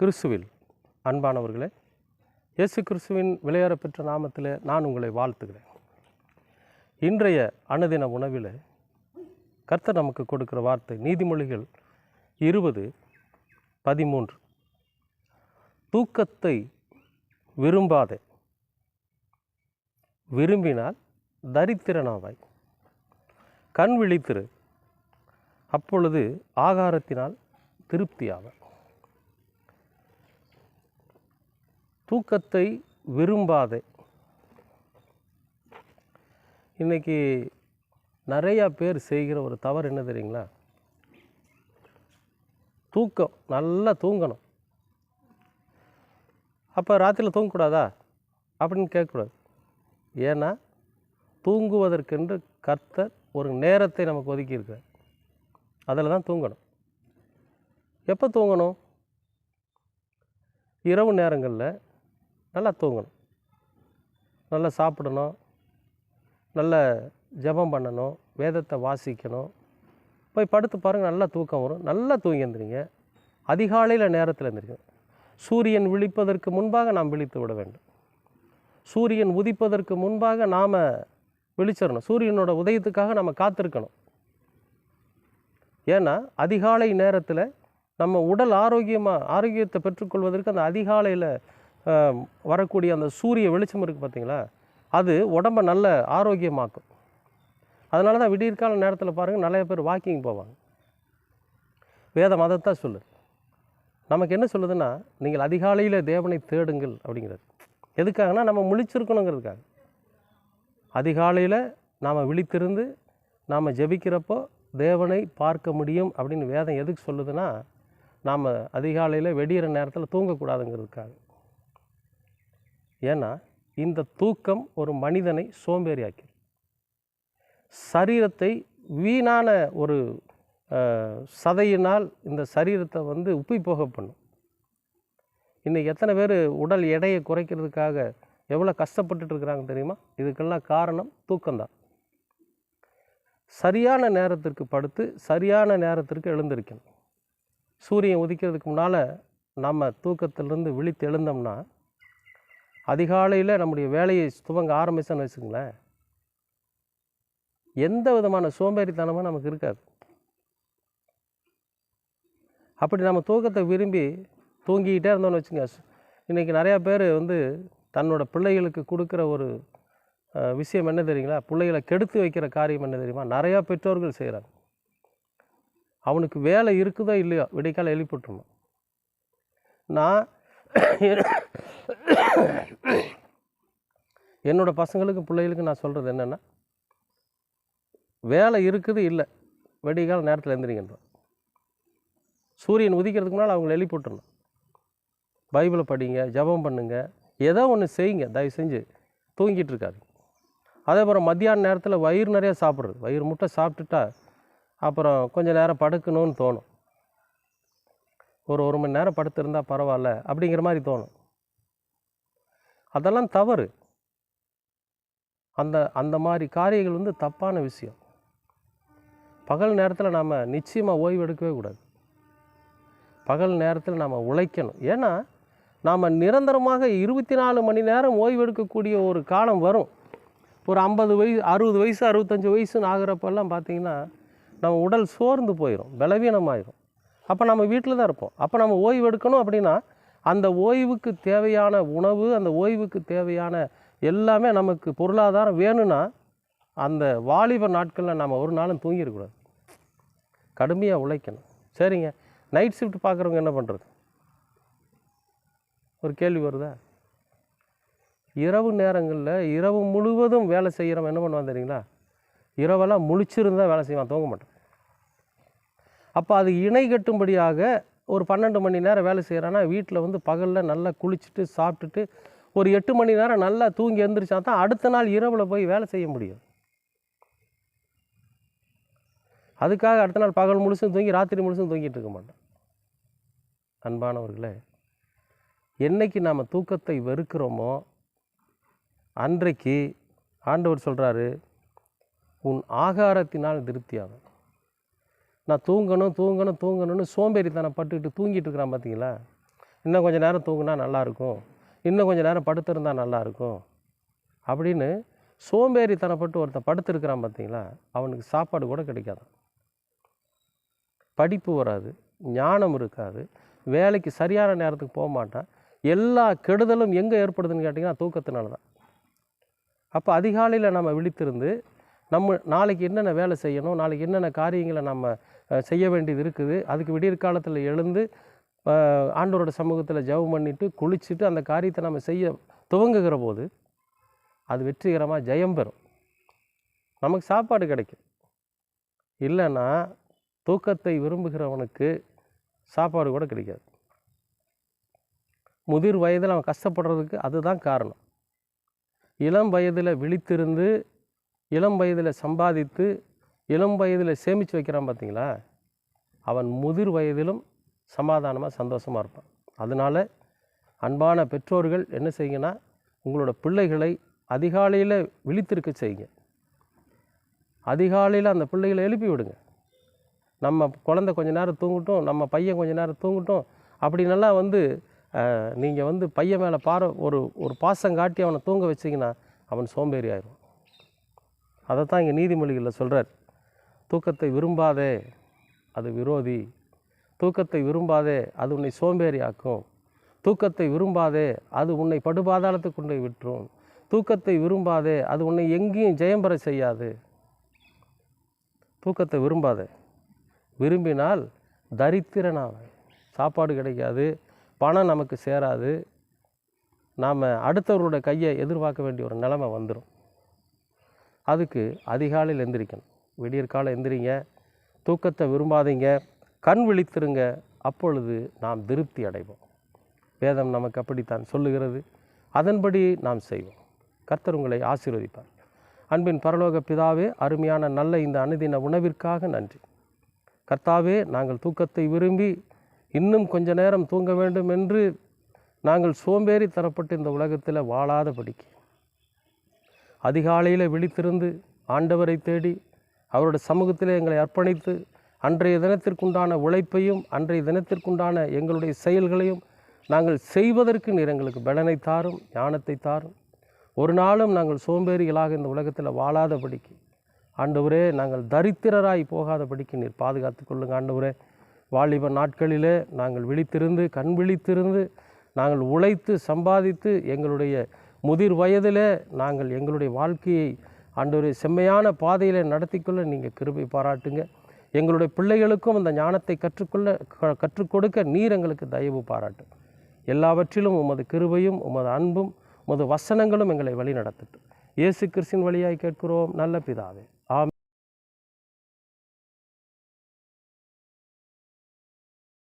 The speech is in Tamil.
கிறிஸ்துவில் அன்பானவர்களே, இயேசு கிறிஸ்துவின் விலையேறப்பெற்ற நாமத்தில் நான் உங்களை வாழ்த்துகிறேன். இன்றைய அனுதின உணவில் கர்த்தர் நமக்கு கொடுக்கிற வார்த்தை நீதிமொழிகள் 20:13. தூக்கத்தை விரும்பாதே, விரும்பினால் தரித்திரனாவாய். கண் விழித்திரு, அப்பொழுது ஆகாரத்தினால் திருப்தியாவாய். தூக்கத்தை விரும்பாதே. இன்றைக்கி நிறையா பேர் செய்கிற ஒரு தவறு என்ன தெரியுங்களா? தூக்கம், நல்லா தூங்கணும். அப்போ ராத்திரியில் தூங்கக்கூடாதா அப்படின்னு கேட்கக்கூடாது. ஏன்னா தூங்குவதற்கென்று கர்த்தர் ஒரு நேரத்தை நமக்கு ஒதுக்கியிருக்கார். அதில் தான் தூங்கணும். எப்போ தூங்கணும்? இரவு நேரங்களில் நல்லா தூங்கணும், நல்லா சாப்பிடணும், நல்ல ஜெபம் பண்ணணும், வேதத்தை வாசிக்கணும். போய் படுத்து பாருங்கள், நல்லா தூக்கம் வரும். நல்லா தூங்கி எழுந்திரிங்க. அதிகாலையில் நேரத்தில் எழுந்திரிக்கணும். சூரியன் விழிப்பதற்கு முன்பாக நாம் விழித்து விட வேண்டும். சூரியன் உதிப்பதற்கு முன்பாக நாம் விழிச்சிடணும். சூரியனோட உதயத்துக்காக நம்ம காத்திருக்கணும். ஏன்னா அதிகாலை நேரத்தில் நம்ம உடல் ஆரோக்கியத்தை பெற்றுக்கொள்வதற்கு அந்த அதிகாலையில் வரக்கூடிய அந்த சூரிய வெளிச்சம் இருக்குது பார்த்தீங்களா, அது உடம்பை நல்ல ஆரோக்கியமாக்கும். அதனால தான் விடியற்கால நேரத்தில் பாருங்கள், நிறைய பேர் வாக்கிங் போவாங்க. வேதம் அதைத்தான் சொல்லுது. நமக்கு என்ன சொல்லுதுன்னா, நீங்கள் அதிகாலையில் தேவனை தேடுங்கள் அப்படிங்கிறது. எதுக்காகனா நம்ம முழிச்சிருக்கணுங்கிறதுக்காக. அதிகாலையில் நாம் விழித்திருந்து நாம் ஜெபிக்கிறப்போ தேவனை பார்க்க முடியும் அப்படின்னு வேதம் எதுக்கு சொல்லுதுன்னா, நாம் அதிகாலையில் வெடிகிற நேரத்தில் தூங்கக்கூடாதுங்கிறதுக்காக. ஏன்னா இந்த தூக்கம் ஒரு மனிதனை சோம்பேறியாக்கி, சரீரத்தை வீணான ஒரு சதையினால் இந்த சரீரத்தை உப்பி போக பண்ணும். இன்றைக்கி எத்தனை பேர் உடல் எடையை குறைக்கிறதுக்காக எவ்வளோ கஷ்டப்பட்டுட்டு இருக்கிறாங்க தெரியுமா? இதுக்கெல்லாம் காரணம் தூக்கம்தான். சரியான நேரத்திற்கு படுத்து சரியான நேரத்திற்கு எழுந்திருக்கணும். சூரியன் உதிக்கிறதுக்கு முன்னால் நம்ம தூக்கத்திலிருந்து விழித்து எழுந்தோம்னா அதிகாலையில் நம்முடைய வேலையை துவங்க ஆரம்பிச்சோன்னு வச்சுங்களேன், எந்த விதமான சோம்பேறித்தனமும் நமக்கு இருக்காது. அப்படி நம்ம தூக்கத்தை விரும்பி தூங்கிக்கிட்டே இருந்தோம்னு வச்சுங்க, இன்றைக்கி நிறையா பேர் தன்னோட பிள்ளைகளுக்கு கொடுக்குற ஒரு விஷயம் என்ன தெரியுங்களா? பிள்ளைகளை கெடுத்து வைக்கிற காரியம் என்ன தெரியுமா? நிறையா பெற்றோர்கள் செய்கிறாங்க. அவனுக்கு வேலை இருக்குதோ இல்லையோ விடிக்கால எழுப்பிட்டுருணும். நான் என்னோடய பசங்களுக்கு பிள்ளைகளுக்கு நான் சொல்கிறது என்னென்னா, வேலை இருக்குது இல்லை, வெடிகால நேரத்தில் எழுந்திரிங்கன்றோம். சூரியன் உதிக்கிறதுக்கு முன்னால் அவங்களை எழுப்பிட்டுருணும். பைபிளை படிங்க, ஜெபம் பண்ணுங்க, ஏதோ ஒன்று செய்யுங்க. தயவு செஞ்சு தூங்கிட்டு இருக்காது. அதே போல் மத்தியான நேரத்தில் வயிறு நிறையா சாப்பிட்றது, வயிறு முட்டை சாப்பிட்டுட்டா அப்புறம் கொஞ்சம் நேரம் படுக்கணும்னு தோணும். ஒரு மணி நேரம் படுத்திருந்தால் பரவாயில்ல அப்படிங்கிற மாதிரி தோணும். அதெல்லாம் தவறு. அந்த மாதிரி காரியங்கள் தப்பான விஷயம். பகல் நேரத்தில் நாம் நிச்சயமாக ஓய்வு எடுக்கவே கூடாது. பகல் நேரத்தில் நாம் உழைக்கணும். ஏன்னா நாம் நிரந்தரமாக 24 மணி நேரம் ஓய்வு எடுக்கக்கூடிய ஒரு காலம் வரும். ஒரு 50 வயசு 60 வயசு 65 வயசுன்னு ஆகிறப்பெல்லாம் பார்த்திங்கன்னா நம்ம உடல் சோர்ந்து போயிடும், பலவீனமாயிடும். அப்போ நம்ம வீட்டில் தான் இருப்போம். அப்போ நம்ம ஓய்வு எடுக்கணும் அப்படின்னா அந்த ஓய்வுக்கு தேவையான உணவு, அந்த ஓய்வுக்கு தேவையான எல்லாமே நமக்கு பொருளாதாரம் வேணும்னா அந்த வாலிப நாட்களில் நம்ம ஒரு நாளும் தூங்கிடக்கூடாது, கடுமையாக உழைக்கணும். சரிங்க, நைட் ஷிஃப்ட் பார்க்குறவங்க என்ன பண்ணுறது? ஒரு கேள்வி வருதா? இரவு நேரங்களில் இரவு முழுவதும் வேலை செய்கிறவன் என்ன பண்ணுவான் தெரியுங்களா? இரவெல்லாம் முழிச்சிருந்தால் வேலை செய்வான், தூங்க மாட்டான். அப்போ அது இணை கட்டும்படியாக ஒரு 12 மணி நேரம் வேலை செய்கிறான்னா வீட்டில் பகலில் நல்லா குளிச்சுட்டு சாப்பிட்டுட்டு ஒரு 8 மணி நேரம் நல்லா தூங்கி எழுந்திரிச்சா தான் அடுத்த நாள் இரவில் போய் வேலை செய்ய முடியும். அதுக்காக அடுத்த நாள் பகல் முழுசும் தூங்கி ராத்திரி முழுசும் தூங்கிட்டு இருக்க மாட்டோம். அன்பானவர்களே, என்னைக்கு நாம் தூக்கத்தை வெறுக்கிறோமோ அன்றைக்கு ஆண்டவர் சொல்கிறாரு, உன் ஆகாரத்தினால் திருப்தியாகும். நான் தூங்கணும்னு சோம்பேறித்தனம் பட்டுக்கிட்டு தூங்கிட்டு இருக்கிறான் பார்த்தீங்களா? இன்னும் கொஞ்சம் நேரம் தூங்கினா நல்லாயிருக்கும், இன்னும் கொஞ்சம் நேரம் படுத்திருந்தா நல்லாயிருக்கும் அப்படின்னு சோம்பேறித்தனப்பட்டு ஒருத்தன் படுத்திருக்கிறான் பார்த்தீங்களா, அவனுக்கு சாப்பாடு கூட கிடைக்காது, படிப்பு வராது, ஞானம் இருக்காது, வேலைக்கு சரியான நேரத்துக்கு போக மாட்டான். எல்லா கெடுதலும் எங்கே ஏற்படுதுன்னு கேட்டிங்கன்னா தூக்கத்தினால தான். அப்போ அதிகாலையில் நம்ம விழித்திருந்து நம்ம நாளைக்கு என்னென்ன வேலை செய்யணும், நாளைக்கு என்னென்ன காரியங்களை நம்ம செய்ய வேண்டியது இருக்குது, அதுக்கு விடியற் காலத்தில் எழுந்து ஆண்டவரோட சமூகத்தில் ஜெபம் பண்ணிவிட்டு குளிச்சுட்டு அந்த காரியத்தை நம்ம செய்ய துவங்குகிற போது அது வெற்றிகரமாக ஜெயம் பெறும், நமக்கு சாப்பாடு கிடைக்கும். இல்லைன்னா தூக்கத்தை விரும்புகிறவனுக்கு சாப்பாடு கூட கிடைக்காது. முதிர் வயதில் அவன் கஷ்டப்படுறதுக்கு அதுதான் காரணம். இளம் வயதில் விழித்திருந்து, இளம் வயதில் சம்பாதித்து, இளம் வயதில் சேமித்து வைக்கிறான் பார்த்தீங்களா, அவன் முதிர் வயதிலும் சமாதானமாக சந்தோஷமாக இருப்பான். அதனால் அன்பான பெற்றோர்கள் என்ன செய்யுங்கன்னா, உங்களோட பிள்ளைகளை அதிகாலையில் விழித்திருக்க செய்யுங்க. அதிகாலையில் அந்த பிள்ளைகளை எழுப்பி விடுங்க. நம்ம குழந்தை கொஞ்ச நேரம் தூங்கட்டும், நம்ம பையன் கொஞ்ச நேரம் தூங்கட்டும் அப்படின்னெல்லாம் நீங்கள் பையன் மேலே ஒரு பாசம் காட்டி அவனை தூங்க வச்சிங்கன்னா அவன் சோம்பேறி ஆயிடும். அதை தான் இங்கே நீதிமொழிகளில் சொல்கிறார். தூக்கத்தை விரும்பாதே, அது விரோதி. தூக்கத்தை விரும்பாதே, அது உன்னை சோம்பேறி ஆக்கும். தூக்கத்தை விரும்பாதே, அது உன்னை படுபாதாளத்துக்கு கொண்டு விட்டுரும். தூக்கத்தை விரும்பாதே, அது உன்னை எங்கேயும் ஜெயம் பெற செய்யாது. தூக்கத்தை விரும்பாதே. விரும்பினால் தரித்திரனாவே, சாப்பாடு கிடைக்காது, பணம் நமக்கு சேராது, நாம் அடுத்தவரோட கையை எதிர்பார்க்க வேண்டிய ஒரு நிலைமை வந்துடும். அதுக்கு அதிகாலையில் எந்திரிக்கணும். விடியற்காலம் எந்திரிங்க, தூக்கத்தை விரும்பாதீங்க, கண் விழித்திருங்க, அப்பொழுது நாம் திருப்தி அடைவோம். வேதம் நமக்கு அப்படித்தான் சொல்லுகிறது. அதன்படி நாம் செய்வோம். கர்த்தர் உங்களை ஆசீர்வதிப்பார். அன்பின் பரலோக பிதாவே, அருமையான நல்ல இந்த அனுதின உணவிற்காக நன்றி. கர்த்தாவே, நாங்கள் தூக்கத்தை விரும்பி இன்னும் கொஞ்ச நேரம் தூங்க வேண்டும் என்று நாங்கள் சோம்பேறி தரப்பட்டு இந்த உலகத்தில் வாழாதபடிக்கு அதிகாலையில் விழித்திருந்து ஆண்டவரை தேடி அவரோட சமூகத்தில் எங்களை அர்ப்பணித்து அன்றைய தினத்திற்குண்டான உழைப்பையும் அன்றைய தினத்திற்குண்டான எங்களுடைய செயல்களையும் நாங்கள் செய்வதற்கு நீர் எங்களுக்கு பலனை தாரும், ஞானத்தை தாரும். ஒரு நாளும் நாங்கள் சோம்பேறிகளாக இந்த உலகத்தில் வாழாதபடிக்கு ஆண்டவரே, நாங்கள் தரித்திரராய் போகாதபடிக்கு நீர் பாதுகாத்து கொள்ளுங்க. ஆண்டவரே, வாலிப நாட்களிலே நாங்கள் விழித்திருந்து, கண் விழித்திருந்து, நாங்கள் உழைத்து சம்பாதித்து எங்களுடைய முதிர் வயதில் நாங்கள் எங்களுடைய வாழ்க்கையை ஆண்டவரே செம்மையான பாதையில் நடத்திக்கொள்ள நீங்கள் கிருபை பாராட்டுங்க. எங்களுடைய பிள்ளைகளுக்கும் அந்த ஞானத்தை கற்றுக் கொடுக்க நீர் எங்களுக்கு தயவு பாராட்டு. எல்லாவற்றிலும் உமது கிருபையும் உமது அன்பும் உமது வசனங்களும் எங்களை வழி நடத்தட்டும். இயேசு கிறிஸ்துவின் வழியாய் கேட்கிறோம் நல்ல பிதாவே.